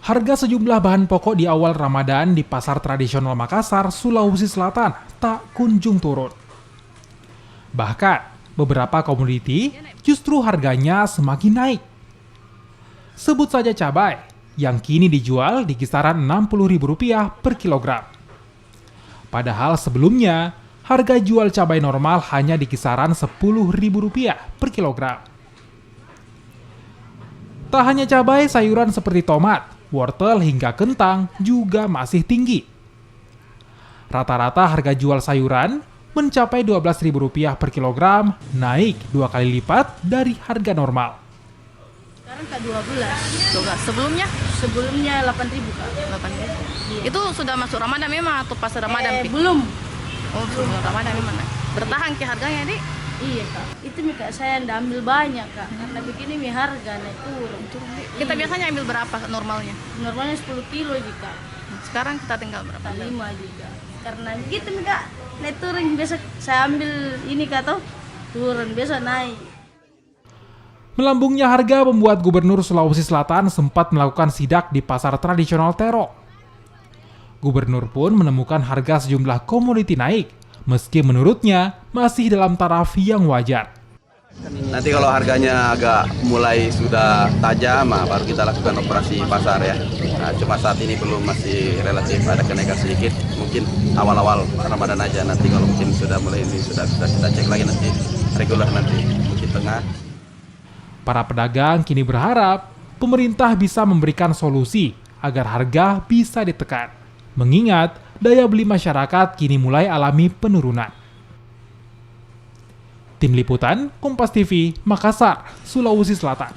Harga sejumlah bahan pokok di awal Ramadan di pasar tradisional Makassar, Sulawesi Selatan tak kunjung turun. Bahkan, beberapa komoditi justru harganya semakin naik. Sebut saja cabai, yang kini dijual di kisaran Rp60.000 per kilogram. Padahal sebelumnya, harga jual cabai normal hanya di kisaran Rp10.000 per kilogram. Tak hanya cabai, sayuran seperti tomat, wortel hingga kentang juga masih tinggi. Rata-rata harga jual sayuran mencapai Rp12.000 per kilogram, naik 2 kali lipat dari harga normal. Sekarang Kak 12. Sebelumnya 8.000 Kak. 8.000. Itu sudah masuk Ramadan memang atau pas Ramadan? Belum. Oh, sebelum Ramadan memang. Bertahan ke harganya, Dik? Iya Kak. Itu Kak saya ndak ambil banyak Kak. Karena begini harga naik turun. Kita biasanya ambil berapa normalnya? Normalnya 10 kilo Kak. Sekarang kita tinggal berapa? 5 juga. Karena gitu Kak. Naik turun biasa saya ambil ini Kak tuh. Turun biasa naik. Melambungnya harga membuat Gubernur Sulawesi Selatan sempat melakukan sidak di pasar tradisional Terok. Gubernur pun menemukan harga sejumlah komoditi naik, meski menurutnya masih dalam taraf yang wajar. Nanti kalau harganya agak mulai sudah tajam, baru kita lakukan operasi pasar ya. Nah, cuma saat ini belum, masih relatif ada kenaikan sedikit. Mungkin awal-awal Ramadan aja, nanti kalau mungkin sudah mulai ini sudah kita cek lagi nanti reguler nanti mungkin tengah. Para pedagang kini berharap pemerintah bisa memberikan solusi agar harga bisa ditekan, mengingat daya beli masyarakat kini mulai alami penurunan. Tim Liputan, Kompas TV, Makassar, Sulawesi Selatan.